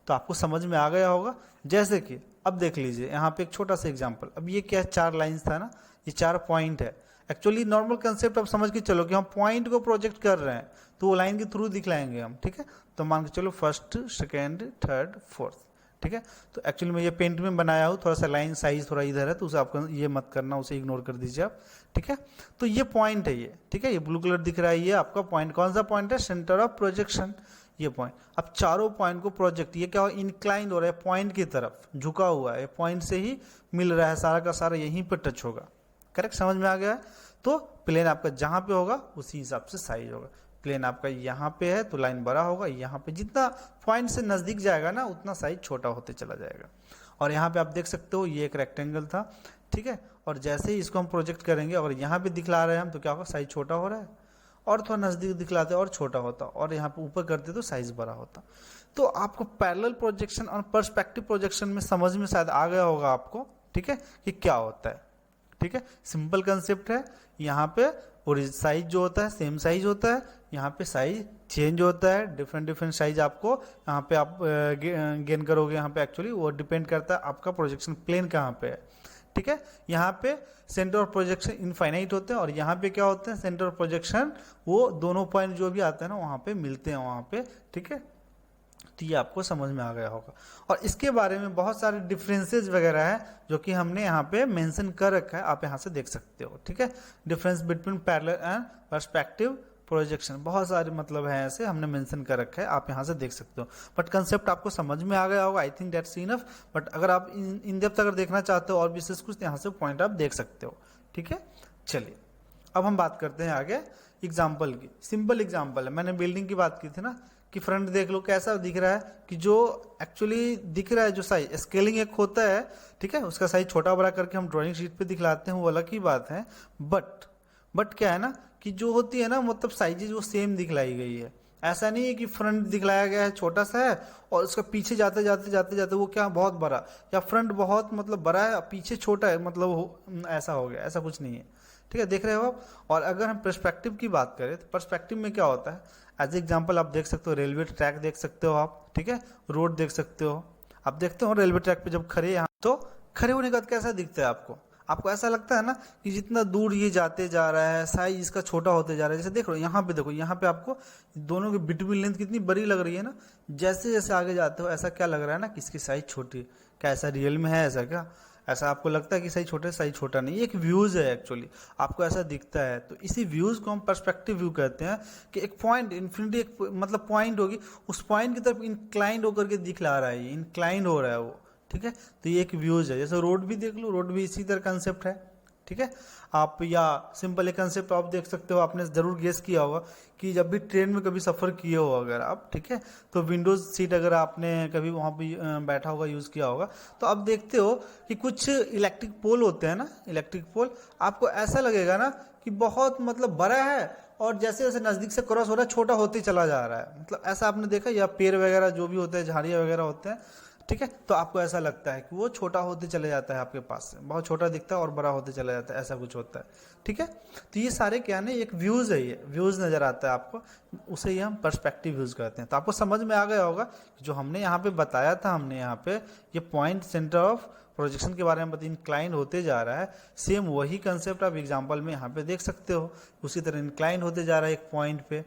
तो आपको समझ में आ गया होगा। जैसे कि अब देख लीजिए यहाँ पे एक छोटा सा एग्जाम्पल, अब ये क्या है, 4 लाइन्स था ना, ये 4 पॉइंट है। एक्चुअली नॉर्मल कंसेप्ट आप समझ के चलो कि हम पॉइंट को प्रोजेक्ट कर रहे हैं तो वो लाइन के थ्रू दिखलाएंगे हम, ठीक है। तो मान के चलो फर्स्ट, सेकेंड, थर्ड, फोर्थ, ठीक है। तो एक्चुअली मैं ये पेंट में बनाया हूँ, थोड़ा सा लाइन साइज थोड़ा इधर है तो उसे आपको ये मत करना, उसे इग्नोर कर दीजिए आप, ठीक है। तो ये पॉइंट है ये, ठीक है, ये ब्लू कलर दिख रहा है, ये आपका पॉइंट कौन सा पॉइंट है, सेंटर ऑफ प्रोजेक्शन, ये पॉइंट। अब चारों पॉइंट को प्रोजेक्ट, ये क्या हो इंक्लाइंड हो रहा है पॉइंट की तरफ, झुका हुआ है, पॉइंट से ही मिल रहा है, सारा का सारा यहीं पर टच होगा, करेक्ट, समझ में आ गया है। तो प्लेन आपका जहां पे होगा उसी हिसाब से साइज होगा। प्लेन आपका यहाँ पे है तो लाइन बड़ा होगा, यहाँ पे जितना पॉइंट से नजदीक जाएगा ना उतना साइज छोटा होते चला जाएगा। और यहाँ पे आप देख सकते हो ये एक रेक्टेंगल था, ठीक है, और जैसे ही इसको हम प्रोजेक्ट करेंगे और यहाँ पे दिखला रहे हैं हम तो क्या होगा साइज छोटा हो रहा है, और थोड़ा नजदीक दिखलाते और छोटा होता, और यहाँ पे ऊपर करते तो साइज बड़ा होता। तो आपको पैरेलल प्रोजेक्शन और पर्सपेक्टिव प्रोजेक्शन में समझ में शायद आ गया होगा आपको, ठीक है, कि क्या होता है, ठीक है। सिंपल कंसेप्ट है, यहाँ पे ओरिजिनल साइज जो होता है सेम साइज होता है, यहाँ पे साइज चेंज होता है, डिफरेंट साइज आपको यहाँ पे आप गेन करोगे। यहाँ पे एक्चुअली वो डिपेंड करता है आपका प्रोजेक्शन प्लेन कहाँ पे है, ठीक है। यहाँ पे सेंटर ऑफ प्रोजेक्शन इनफाइनाइट होते हैं और यहाँ पे क्या होते हैं सेंटर ऑफ प्रोजेक्शन, वो दोनों पॉइंट जो भी आते हैं ना वहाँ पे मिलते हैं वहाँ पे, ठीक है। तो ये आपको समझ में आ गया होगा। और इसके बारे में बहुत सारे डिफरेंसेस वगैरह है जो कि हमने यहाँ पे मेंशन कर रखा है, आप यहाँ से देख सकते हो, ठीक है। Difference between parallel and perspective projection, बहुत सारे मतलब है ऐसे हमने मेंशन कर रखा है, आप यहाँ से देख सकते हो। बट कंसेप्ट आपको समझ में आ गया होगा, I think that's enough. But अगर आप इन डेप्थ अगर देखना चाहते हो और विशेष कुछ तो यहाँ से पॉइंट आप देख सकते हो, ठीक है। चलिए अब हम बात करते हैं आगे एग्जाम्पल की। सिंपल एग्जाम्पल है, मैंने बिल्डिंग की बात की थी ना कि फ्रंट देख लो कैसा दिख रहा है, कि जो एक्चुअली दिख रहा है जो साइज स्केलिंग एक होता है, ठीक है, उसका साइज छोटा बड़ा करके हम ड्राइंग शीट पे दिखलाते हैं, वो अलग ही बात है। बट क्या है ना कि जो होती है ना मतलब साइजेज वो सेम दिखलाई गई है। ऐसा नहीं है कि फ्रंट दिखलाया गया है छोटा सा है और उसका पीछे जाते जाते वो क्या बहुत बड़ा, या फ्रंट बहुत मतलब बड़ा है पीछे छोटा है मतलब ऐसा हो गया, ऐसा कुछ नहीं है, ठीक है, देख रहे हो आप। और अगर हम पर्सपेक्टिव की बात करें तो पर्सपेक्टिव में क्या होता है, एज एग्जाम्पल आप देख सकते हो रेलवे ट्रैक देख सकते हो आप, ठीक है, रोड देख सकते हो। आप देखते हो रेलवे ट्रैक पे जब खड़े यहाँ, तो खड़े होने के बाद कैसा दिखता है आपको, आपको ऐसा लगता है ना कि जितना दूर ये जाते जा रहा है साइज इसका छोटा होते जा रहा है। जैसे देख रहे हो यहाँ पे, देखो यहाँ पे आपको दोनों की बिटवीन लेंथ कितनी बड़ी लग रही है ना। जैसे जैसे आगे जाते हो ऐसा क्या लग रहा है ना कि इसकी साइज छोटी है। क्या ऐसा रियल में है ऐसा क्या? ऐसा आपको लगता है कि साइज छोटा है, साइज छोटा नहीं, एक व्यूज है एक्चुअली, आपको ऐसा दिखता है। तो इसी व्यूज को हम पर्सपेक्टिव व्यू कहते हैं कि एक पॉइंट इन्फिनिटी, एक मतलब पॉइंट होगी, उस पॉइंट की तरफ इंक्लाइंड होकर के दिखला रहा है, इंक्लाइंड हो रहा है वो, ठीक है। तो ये एक व्यूज है। जैसे रोड भी देख लो, रोड भी इसी तरह कंसेप्ट है, ठीक है। आप या सिंपल एक कंसेप्ट आप देख सकते हो, आपने जरूर गेस किया होगा कि जब भी ट्रेन में कभी सफ़र किए हो अगर आप, ठीक है, तो विंडोज सीट अगर आपने कभी वहाँ पे बैठा होगा, यूज़ किया होगा, तो आप देखते हो कि कुछ इलेक्ट्रिक पोल होते हैं ना, इलेक्ट्रिक पोल, आपको ऐसा लगेगा ना कि बहुत मतलब बड़ा है और जैसे जैसे नज़दीक से क्रॉस हो रहा है छोटा होते चला जा रहा है। मतलब ऐसा आपने देखा, या पेड़ वगैरह जो भी होते हैं, झाड़ियाँ वगैरह होते हैं, ठीक है, तो आपको ऐसा लगता है कि वो छोटा होते चले जाता है आपके पास से, बहुत छोटा दिखता है और बड़ा होते चला जाता है, ऐसा कुछ होता है, ठीक है। तो ये सारे क्या है, एक व्यूज़ है, ये व्यूज़ नज़र आता है आपको, उसे ही हम पर्सपेक्टिव व्यूज़ कहते हैं। तो आपको समझ में आ गया होगा कि जो हमने यहाँ पे बताया था, हमने यहाँ पे ये पॉइंट सेंटर ऑफ प्रोजेक्शन के बारे में बता, इंक्लाइन होते जा रहा है, सेम वही कंसेप्ट आप एग्जाम्पल में यहाँ पे देख सकते हो। उसी तरह इंक्लाइन होते जा रहा है एक पॉइंट पे,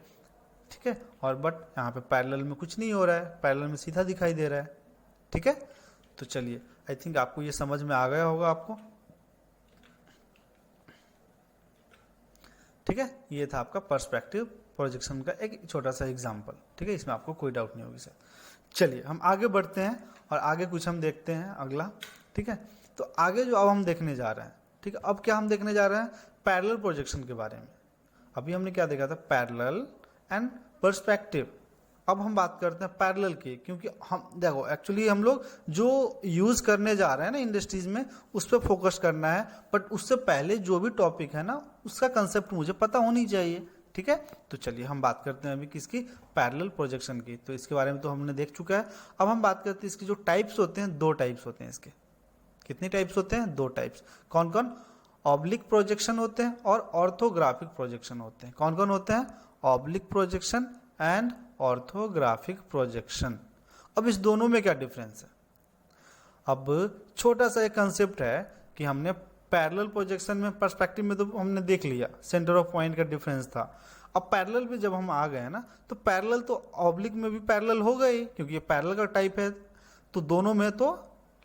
ठीक है, और बट यहाँ पे पैरेलल में कुछ नहीं हो रहा है, पैरेलल में सीधा दिखाई दे रहा है, ठीक है। तो चलिए, आई थिंक आपको ये समझ में आ गया होगा आपको, ठीक है। ये था आपका पर्सपेक्टिव प्रोजेक्शन का एक छोटा सा एग्जांपल, ठीक है, इसमें आपको कोई डाउट नहीं होगी सर। चलिए हम आगे बढ़ते हैं और आगे कुछ हम देखते हैं अगला, ठीक है। तो आगे जो अब हम देखने जा रहे हैं, ठीक है, अब क्या हम देखने जा रहे हैं, पैरेलल प्रोजेक्शन के बारे में। अभी हमने क्या देखा था, पैरेलल एंड पर्सपेक्टिव। अब हम बात करते हैं पैरेलल की, क्योंकि हम देखो एक्चुअली हम लोग जो यूज करने जा रहे हैं ना इंडस्ट्रीज में, उस पर फोकस करना है। बट उससे पहले जो भी टॉपिक है ना, उसका कंसेप्ट मुझे पता होनी चाहिए, ठीक है। तो चलिए हम बात करते हैं अभी किसकी, पैरेलल प्रोजेक्शन की। तो इसके बारे में तो हमने देख चुका है। अब हम बात करते हैं इसके जो टाइप्स होते हैं, दो टाइप्स होते हैं इसके। कितने टाइप्स होते हैं, दो टाइप्स। कौन कौन, ऑब्लिक प्रोजेक्शन होते हैं और ऑर्थोग्राफिक प्रोजेक्शन होते हैं। कौन कौन होते हैं, oblique projection and orthographic projection. अब इस दोनों में क्या डिफरेंस है, अब छोटा सा एक कंसेप्ट है कि हमने पैरेलल प्रोजेक्शन में, पर्सपेक्टिव में तो हमने देख लिया सेंटर ऑफ पॉइंट का डिफरेंस था। अब पैरेलल पे जब हम आ गए ना, तो पैरेलल तो ऑब्लिक में भी पैरेलल हो गई, क्योंकि ये पैरेलल का टाइप है। तो दोनों में तो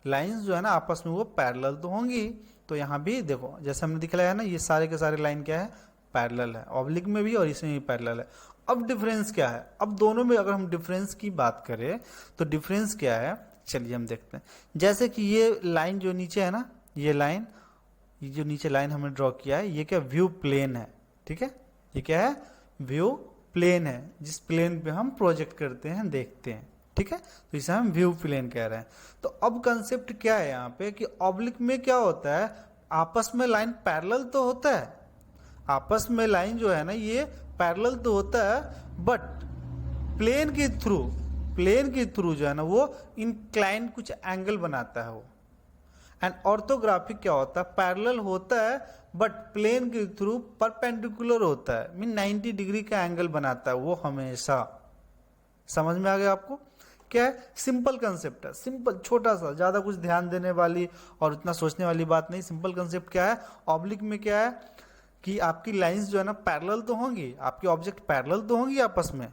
लाइंस जो है ना आपस में वो पैरेलल तो होंगी। तो यहाँ भी देखो जैसे हमने दिखलाया है ना, ये सारे के सारे लाइन क्या है, पैरेलल है, ऑब्लिक में भी और इसमें भी पैरेलल है। अब डिफरेंस क्या है, अब दोनों में अगर हम डिफरेंस की बात करें तो डिफरेंस क्या है, चलिए हम देखते हैं। जैसे कि ये लाइन जो नीचे है ना, ये लाइन, ये जो नीचे लाइन हमने ड्रॉ किया है, ये क्या, व्यू प्लेन है, ठीक है। ये क्या है, व्यू प्लेन है, जिस प्लेन पे हम प्रोजेक्ट करते हैं, देखते हैं, ठीक है। तो इसे हम व्यू प्लेन कह रहे हैं। तो अब कंसेप्ट क्या है यहाँ पे कि ऑब्लिक में क्या होता है, आपस में लाइन पैरेलल तो होता है, आपस में लाइन जो है ना ये पैरेलल तो होता है, बट प्लेन के थ्रू जो है ना वो इंक्लाइन कुछ एंगल बनाता है वो। एंड ऑर्थोग्राफिक क्या होता है, पैरेलल होता है बट प्लेन के थ्रू परपेंडिकुलर होता है, मीन 90 डिग्री का एंगल बनाता है वो हमेशा। समझ में आ गया आपको, क्या है, सिंपल कंसेप्ट है, सिंपल छोटा सा, ज्यादा कुछ ध्यान देने वाली और उतना सोचने वाली बात नहीं। सिंपल कंसेप्ट क्या है, ऑब्लिक में क्या है कि आपकी लाइंस जो है ना पैरेलल तो होंगी, आपकी ऑब्जेक्ट पैरेलल तो होंगी आपस में,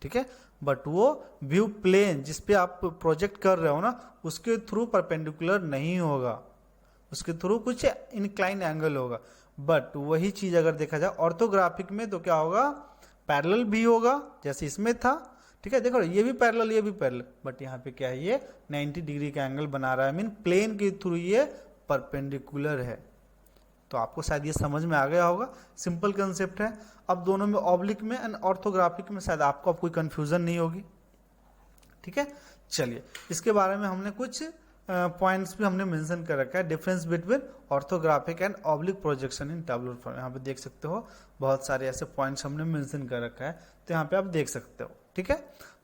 ठीक है, बट वो व्यू प्लेन जिस पे आप प्रोजेक्ट कर रहे हो ना, उसके थ्रू परपेंडिकुलर नहीं होगा, उसके थ्रू कुछ इंक्लाइन एंगल होगा। बट वही चीज अगर देखा जाए ऑर्थोग्राफिक में तो क्या होगा, पैरेलल भी होगा जैसे इसमें था, ठीक है। देखो ये भी पैरेलल, ये भी पैरेलल, बट यहाँ पे क्या है, ये 90 डिग्री का एंगल बना रहा है, मीन प्लेन के थ्रू ये परपेंडिकुलर है। तो आपको शायद ये समझ में आ गया होगा, सिंपल कंसेप्ट है। अब दोनों में ऑब्लिक में एंड ऑर्थोग्राफिक में शायद आपको अब कोई कंफ्यूजन नहीं होगी, ठीक है। चलिए इसके बारे में हमने कुछ पॉइंट्स भी हमने मेंशन कर रखा है, difference between orthographic and oblique projection in tabular form. यहाँ पे देख सकते हो बहुत सारे ऐसे पॉइंट्स हमने मेंशन कर रखा है, तो यहाँ पे आप देख सकते हो, ठीक है।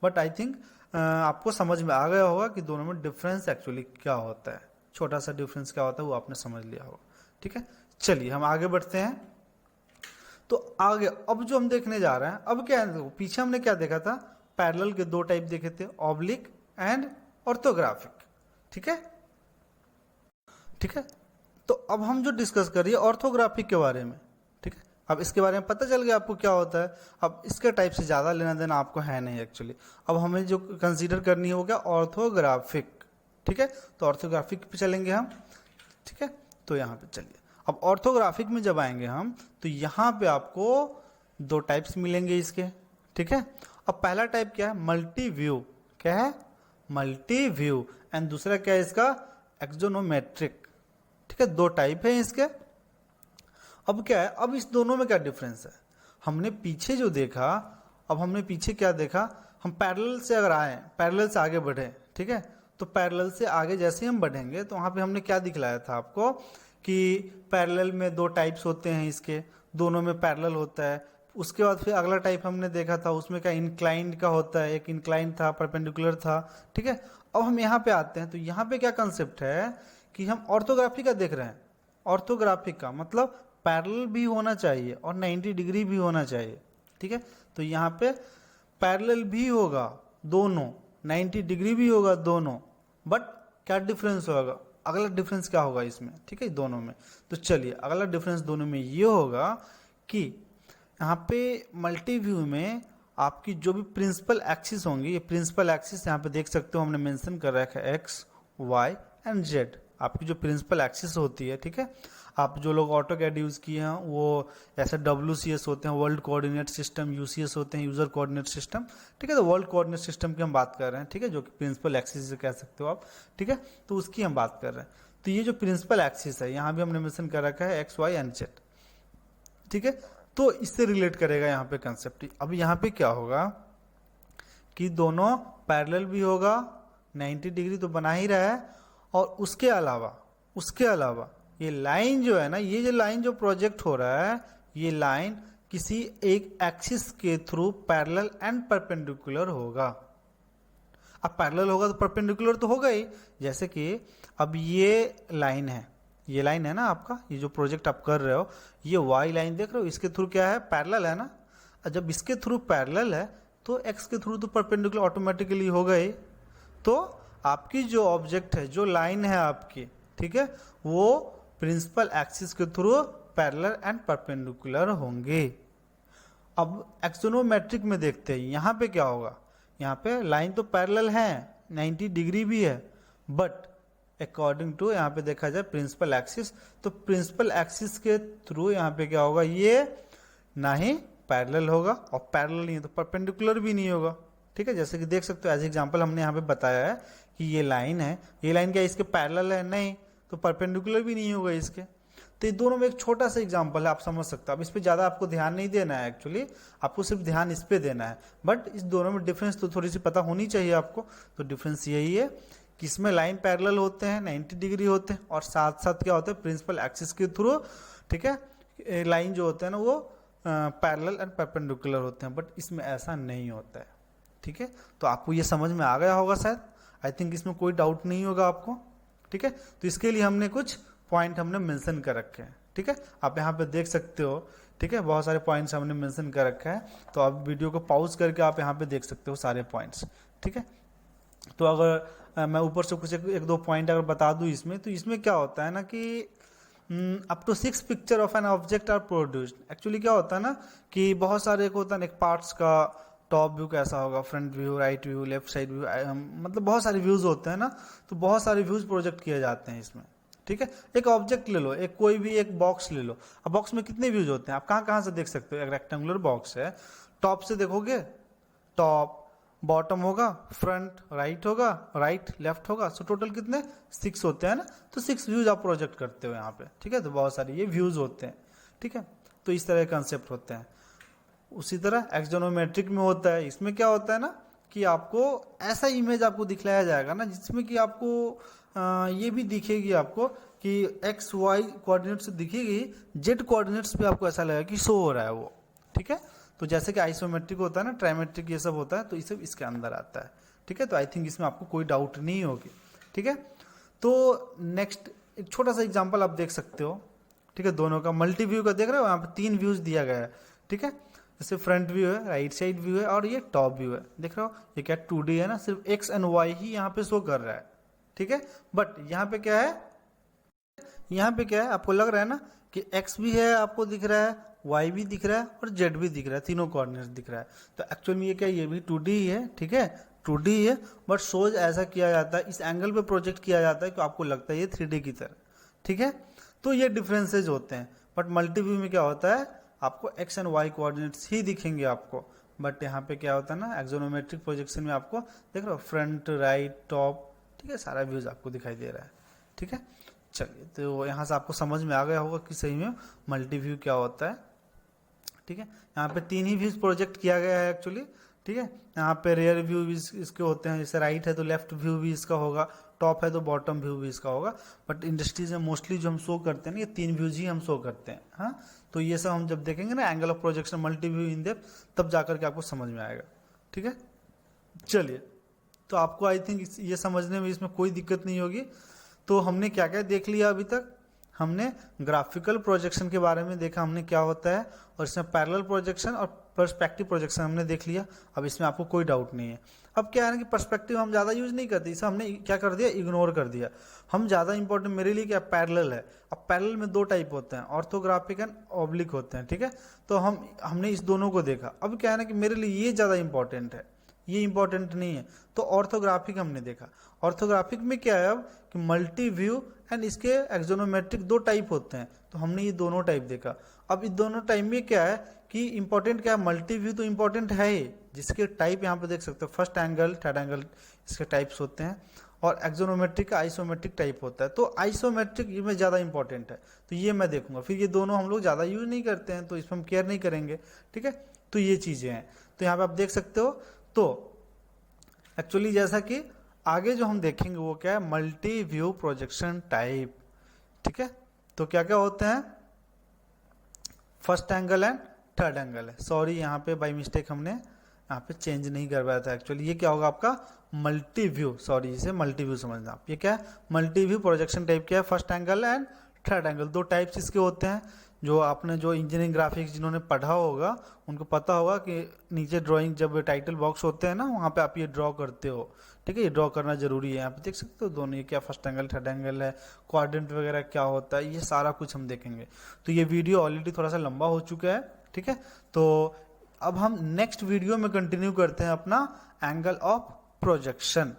बट आई थिंक आपको समझ में आ गया होगा कि दोनों में डिफरेंस एक्चुअली क्या होता है, छोटा सा डिफरेंस क्या होता है वो आपने समझ लिया होगा, ठीक है। चलिए हम आगे बढ़ते हैं। तो आगे अब जो हम देखने जा रहे हैं, अब क्या है, देखो पीछे हमने क्या देखा था, पैरेलल के दो टाइप देखे थे, ऑब्लिक एंड ऑर्थोग्राफिक। ठीक है, ठीक है। तो अब हम जो डिस्कस कर रही है ऑर्थोग्राफिक के बारे में। ठीक है, अब इसके बारे में पता चल गया आपको क्या होता है। अब इसके टाइप से ज़्यादा लेना देना आपको है नहीं एक्चुअली। अब हमें जो कंसीडर करनी है वो क्या, ऑर्थोग्राफिक। ठीक है, तो ऑर्थोग्राफिक पे चलेंगे हम। ठीक है, तो यहाँ पे चलिए, अब ऑर्थोग्राफिक में जब आएंगे हम तो यहाँ पे आपको दो टाइप्स मिलेंगे इसके। ठीक है, अब पहला टाइप क्या है, मल्टी व्यू। क्या है, मल्टी व्यू। एंड दूसरा क्या है इसका, एक्सोनोमेट्रिक। ठीक है, दो टाइप है इसके। अब क्या है, अब इस दोनों में क्या डिफरेंस है, हमने पीछे जो देखा, अब हमने पीछे क्या देखा, हम पैरेलल से अगर आए, पैरेलल से आगे बढ़े, ठीक है, तो पैरेलल से आगे जैसे ही हम बढ़ेंगे तो वहां पे हमने क्या दिखलाया था आपको कि पैरेलल में दो टाइप्स होते हैं इसके, दोनों में पैरेलल होता है। उसके बाद फिर अगला टाइप हमने देखा था, उसमें क्या इंक्लाइंड का होता है, एक इंक्लाइंड था, परपेंडिकुलर था। ठीक है, अब हम यहाँ पे आते हैं, तो यहाँ पे क्या कंसेप्ट है कि हम ऑर्थोग्राफी का देख रहे हैं। ऑर्थोग्राफिक का मतलब पैरेलल भी होना चाहिए और 90 डिग्री भी होना चाहिए। ठीक है, तो यहाँ पे पैरेलल भी होगा दोनों, 90 डिग्री भी होगा दोनों, बट क्या डिफरेंस होगा, अगला डिफरेंस क्या होगा इसमें। ठीक है, दोनों में, तो चलिए अगला डिफरेंस दोनों में ये होगा कि यहाँ पे मल्टी व्यू में आपकी जो भी प्रिंसिपल एक्सिस होंगी, ये प्रिंसिपल एक्सिस यहाँ पे देख सकते हो हमने मेंशन कर रखा है, एक्स वाई एंड जेड, आपकी जो प्रिंसिपल एक्सिस होती है। ठीक है, आप जो लोग ऑटोकैड यूज़ किए हैं वो ऐसे WCS होते हैं, वर्ल्ड कोऑर्डिनेट सिस्टम, UCS होते हैं, यूजर कोऑर्डिनेट सिस्टम। ठीक है, तो वर्ल्ड कोऑर्डिनेट सिस्टम की हम बात कर रहे हैं। ठीक है, जो कि प्रिंसिपल एक्सिस से कह सकते हो आप। ठीक है, तो उसकी हम बात कर रहे हैं। तो ये जो प्रिंसिपल एक्सिस है यहाँ भी हमने मेंशन कर रखा है, एक्स वाई एंड जेड। ठीक है, तो इससे रिलेट करेगा यहाँ पे कंसेप्ट। अब यहाँ पे क्या होगा कि दोनों पैरेलल भी होगा, 90 डिग्री तो बना ही रहा है, और उसके अलावा ये लाइन जो है ना, ये जो लाइन जो प्रोजेक्ट हो रहा है, ये लाइन किसी एक एक्सिस के थ्रू पैरेलल एंड परपेंडिकुलर होगा। अब पैरेलल होगा तो परपेंडिकुलर तो होगा ही, जैसे कि अब ये लाइन है ना आपका, ये जो प्रोजेक्ट आप कर रहे हो, ये वाई लाइन देख रहे हो, इसके थ्रू क्या है, पैरेलल है ना। और जब इसके थ्रू पैरेलल है तो एक्स के थ्रू तो परपेंडिकुलर ऑटोमेटिकली होगा ही। तो आपकी जो ऑब्जेक्ट है, जो लाइन है आपकी, ठीक है, वो प्रिंसिपल एक्सिस के थ्रू पैरेलल एंड परपेंडिकुलर होंगे। अब एक्सोनोमेट्रिक में देखते हैं यहाँ पे क्या होगा। यहाँ पे लाइन तो पैरेलल है, 90 डिग्री भी है, बट अकॉर्डिंग टू यहाँ पे देखा जाए प्रिंसिपल एक्सिस, तो प्रिंसिपल एक्सिस के थ्रू यहाँ पे क्या होगा, ये ना ही पैरेलल होगा और पैरेलल नहीं है तो परपेंडिकुलर भी नहीं होगा। ठीक है, जैसे कि देख सकते हो एज एग्जांपल हमने यहाँ पे बताया है कि ये लाइन है, ये लाइन क्या इसके पैरेलल है, नहीं, तो परपेंडिकुलर भी नहीं होगा इसके। तो ये दोनों में एक छोटा सा एग्जांपल है, आप समझ सकते हो। अब इस पे ज़्यादा आपको ध्यान नहीं देना है, एक्चुअली आपको सिर्फ ध्यान इस पे देना है, बट इस दोनों में डिफरेंस तो थोड़ी सी पता होनी चाहिए आपको। तो डिफरेंस यही है कि इसमें लाइन पैरेलल होते हैं, 90 डिग्री होते हैं, और साथ साथ क्या होता है, प्रिंसिपल एक्सिस के थ्रू, ठीक है, लाइन जो होते हैं ना वो पैरेलल एंड परपेंडिकुलर होते हैं, बट इसमें ऐसा नहीं होता है। ठीक है, तो आपको ये समझ में आ गया होगा शायद, आई थिंक इसमें कोई डाउट नहीं होगा आपको। ठीक है, तो इसके लिए हमने कुछ पॉइंट हमने मेंशन कर रखे हैं। ठीक है, आप यहाँ पे देख सकते हो। ठीक है, बहुत सारे पॉइंट्स हमने मेंशन कर रखा है, तो आप वीडियो को पॉज करके आप यहाँ पे देख सकते हो सारे पॉइंट्स। ठीक है, तो अगर मैं ऊपर से कुछ एक दो पॉइंट अगर बता दूं इसमें, तो इसमें क्या होता है ना कि up to 6 picture of an object are produced. Actually क्या होता है ना कि बहुत सारे एक होता है एक पार्ट्स का टॉप व्यू कैसा होगा, front view, right view, left side view, मतलब बहुत सारे व्यूज होते हैं ना, तो बहुत सारे व्यूज प्रोजेक्ट किए जाते हैं इसमें। ठीक है, एक ऑब्जेक्ट ले लो, एक कोई भी एक बॉक्स ले लो, अब बॉक्स में कितने व्यूज होते हैं आप कहाँ कहाँ से देख सकते हो। एक रेक्टेंगुलर बॉक्स है, टॉप से देखोगे, टॉप, बॉटम होगा, फ्रंट राइट होगा, राइट लेफ्ट होगा, सो टोटल कितने 6 होते हैं ना, तो 6 व्यूज आप प्रोजेक्ट करते हो यहाँ पे। ठीक है, तो बहुत सारे ये व्यूज होते हैं। ठीक है, तो इस तरह के कंसेप्ट होते हैं। उसी तरह एक्सोनोमेट्रिक में होता है, इसमें क्या होता है ना कि आपको ऐसा इमेज आपको दिखलाया जाएगा ना जिसमें कि आपको ये भी दिखेगी आपको कि एक्स वाई कोऑर्डिनेट से दिखेगी, जेड कोऑर्डिनेट्स पे आपको ऐसा लगेगा कि शो हो रहा है वो। ठीक है, तो जैसे कि आइसोमेट्रिक होता है ना, ट्राइमेट्रिक ये सब होता है, तो ये सब इसके अंदर आता है। ठीक है, तो आई थिंक इसमें आपको कोई डाउट नहीं होगी। ठीक है, तो नेक्स्ट एक छोटा सा एग्जांपल आप देख सकते हो। ठीक है, दोनों का मल्टी व्यू का देख रहे हो, यहाँ पे 3 व्यूज दिया गया है, ठीक है। जैसे फ्रंट व्यू है, राइट साइड व्यू है और ये टॉप व्यू है, देख रहे हो। ये क्या 2D है ना, सिर्फ एक्स एंड वाई ही यहाँ पे शो कर रहा है, ठीक है। बट यहाँ पे क्या है, यहाँ पे क्या है, आपको लग रहा है ना कि एक्स भी है, आपको दिख रहा है, वाई भी दिख रहा है और जेड भी दिख रहा है, तीनों कोऑर्डिनेट्स दिख रहा है। तो एक्चुअल में ये क्या है, ये भी 2D ही है, ठीक है, 2D ही है। बट शोज ऐसा किया जाता है, इस एंगल पे प्रोजेक्ट किया जाता है कि आपको लगता है ये 3D की तरह, ठीक है। तो ये डिफरेंसेज होते हैं। बट मल्टी व्यू में क्या होता है, आपको एक्स एंड वाई कोऑर्डिनेट्स ही दिखेंगे आपको। बट यहाँ पे क्या होता है ना, एक्सोनोमेट्रिक प्रोजेक्शन में आपको देख रहे हो फ्रंट, राइट, टॉप, ठीक है, सारा व्यूज आपको दिखाई दे रहा है, ठीक है। चलिए, तो यहाँ से आपको समझ में आ गया होगा कि सही में मल्टी व्यू क्या होता है, ठीक है। यहाँ पे 3 ही व्यूज प्रोजेक्ट किया गया है एक्चुअली, ठीक है। यहाँ पे रेयर व्यू भी इसके होते हैं, जैसे राइट है तो लेफ्ट व्यू भी इसका होगा, टॉप है तो बॉटम व्यू भी इसका होगा। बट इंडस्ट्रीज में मोस्टली जो हम शो करते हैं ना, ये 3 व्यूज ही हम शो करते हैं, हाँ। तो ये सब हम जब देखेंगे ना, angle of projection, multi view, in depth, तब जाकर के आपको समझ में आएगा, ठीक है। चलिए, तो आपको आई थिंक ये समझने में इसमें कोई दिक्कत नहीं होगी। तो हमने क्या क्या देख लिया अभी तक, हमने ग्राफिकल प्रोजेक्शन के बारे में देखा, हमने क्या होता है, और इसमें पैरेलल प्रोजेक्शन और पर्सपेक्टिव प्रोजेक्शन हमने देख लिया। अब इसमें आपको कोई डाउट नहीं है। अब क्या है ना कि पर्सपेक्टिव हम ज़्यादा यूज नहीं करते, इसे हमने क्या कर दिया, इग्नोर कर दिया। हम ज़्यादा इंपॉर्टेंट मेरे लिए क्या, पैरेलल है। अब पैरेलल में 2 टाइप होते हैं, ऑर्थोग्राफिक एंड ऑब्लिक होते हैं, ठीक है। तो हमने इस दोनों को देखा। अब क्या है ना कि मेरे लिए ये ज़्यादा इंपॉर्टेंट है, ये इंपॉर्टेंट नहीं है। तो ऑर्थोग्राफिक हमने देखा। ऑर्थोग्राफिक में क्या है अब कि मल्टी व्यू एंड इसके एक्सोनोमेट्रिक 2 टाइप होते हैं, तो हमने ये दोनों टाइप देखा। अब इस दोनों टाइप में क्या है कि इंपॉर्टेंट क्या है, मल्टी व्यू तो इंपॉर्टेंट है ही, जिसके टाइप यहाँ पे देख सकते हो, फर्स्ट एंगल, थर्ड एंगल, इसके टाइप्स होते हैं। और एक्सोनोमेट्रिक का आइसोमेट्रिक टाइप होता है। तो आइसोमेट्रिक में ज़्यादा इंपॉर्टेंट है, तो ये मैं देखूंगा। फिर ये दोनों हम लोग ज़्यादा यूज नहीं करते हैं, तो इसमें हम केयर नहीं करेंगे, ठीक है। तो ये चीज़ें हैं, तो यहाँ पे आप देख सकते हो। तो एक्चुअली जैसा कि आगे जो हम देखेंगे वो क्या है, मल्टी व्यू प्रोजेक्शन टाइप, ठीक है। तो क्या क्या होते हैं, first angle and third angle है। सॉरी, यहाँ पे बाय मिस्टेक हमने यहाँ पे चेंज नहीं करवाया था। एक्चुअली ये क्या होगा आपका मल्टी व्यू, सॉरी, इसे मल्टी व्यू समझना आप। ये क्या है, मल्टी व्यू प्रोजेक्शन टाइप क्या है, first angle and third angle, 2 types इसके होते हैं। जो आपने जो इंजीनियरिंग ग्राफिक्स जिन्होंने पढ़ा होगा उनको पता होगा कि नीचे ड्राइंग जब टाइटल बॉक्स होते हैं ना, वहाँ पे आप ये ड्रॉ करते हो, ठीक है। ये ड्रॉ करना जरूरी है। यहाँ पे देख सकते हो दोनों, ये क्या फर्स्ट एंगल, थर्ड एंगल है, क्वाड्रेंट वगैरह क्या होता है, ये सारा कुछ हम देखेंगे। तो ये वीडियो ऑलरेडी थोड़ा सा लंबा हो चुका है, ठीक है। तो अब हम नेक्स्ट वीडियो में कंटिन्यू करते हैं अपना एंगल ऑफ प्रोजेक्शन,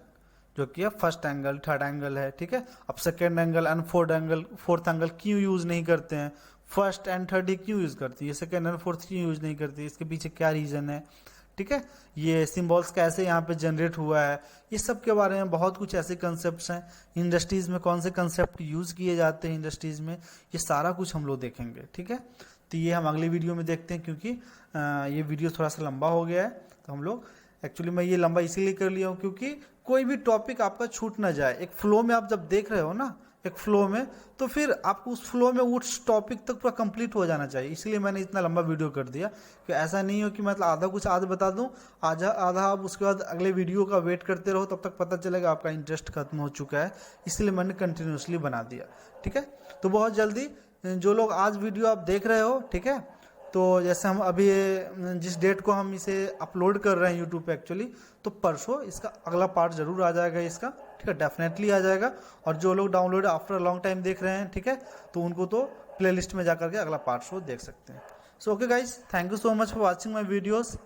जो कि है फर्स्ट एंगल, थर्ड एंगल है, ठीक है। अब second angle and fourth angle क्यों यूज नहीं करते हैं, फर्स्ट एंड थर्ड क्यों यूज करती है, सेकेंड एंड फोर्थ क्यों यूज नहीं करती है, इसके पीछे क्या रीजन है, ठीक है। ये सिंबल्स कैसे यहाँ पे जनरेट हुआ है, ये सब के बारे में बहुत कुछ ऐसे कंसेप्ट हैं। इंडस्ट्रीज में कौन से कंसेप्ट यूज किए जाते हैं इंडस्ट्रीज में, ये सारा कुछ हम लोग देखेंगे, ठीक है। तो ये हम अगली वीडियो में देखते हैं, क्योंकि ये वीडियो थोड़ा सा लंबा हो गया है। तो हम लोग एक्चुअली मैं ये लंबा इसीलिए कर लिया हूँ क्योंकि कोई भी टॉपिक आपका छूट ना जाए। एक फ्लो में आप जब देख रहे हो ना, एक फ्लो में, तो फिर आपको उस फ्लो में उस टॉपिक तक पूरा कंप्लीट हो जाना चाहिए। इसलिए मैंने इतना लंबा वीडियो कर दिया कि ऐसा नहीं हो कि मतलब आधा कुछ आज बता दूं, आधा आप उसके बाद अगले वीडियो का वेट करते रहो, तब तक पता चलेगा आपका इंटरेस्ट खत्म हो चुका है। इसलिए मैंने कंटिन्यूसली बना दिया, ठीक है। तो बहुत जल्दी जो लोग आज वीडियो आप देख रहे हो, ठीक है, तो जैसे हम अभी जिस डेट को हम इसे अपलोड कर रहे हैं यूट्यूब पे एक्चुअली, तो परसों इसका अगला पार्ट जरूर आ जाएगा इसका, ठीक है, डेफिनेटली आ जाएगा। और जो लोग डाउनलोड आफ्टर लॉन्ग टाइम देख रहे हैं, ठीक है, तो उनको तो प्लेलिस्ट में जाकर के अगला पार्ट शो देख सकते हैं। So okay guys, thank you so much for watching my videos.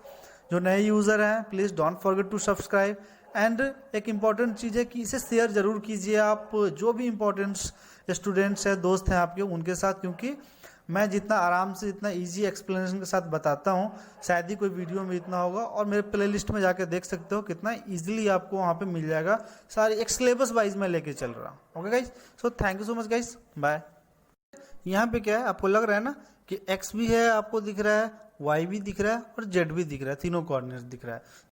जो नए यूज़र हैं please don't forget to subscribe. And एक इम्पॉर्टेंट चीज़ है कि इसे शेयर जरूर कीजिए आप जो भी इम्पोर्टेंट स्टूडेंट्स हैं, दोस्त हैं आपके, उनके साथ, क्योंकि मैं जितना आराम से, इतना इजी एक्सप्लेनेशन के साथ बताता हूँ, शायद ही कोई वीडियो में इतना होगा। और मेरे प्लेलिस्ट में जाकर देख सकते हो कितना इजीली आपको वहाँ पे मिल जाएगा। सारी एक सिलेबस वाइज मैं लेके चल रहा हूँ। Okay guys, so thank you so much guys, bye. यहाँ पे क्या है, आपको लग रहा है ना कि एक्स भी है, आपको दिख रहा है, वाई भी दिख रहा है और जेड भी दिख रहा है, तीनों कोऑर्डिनेट्स दिख रहा है।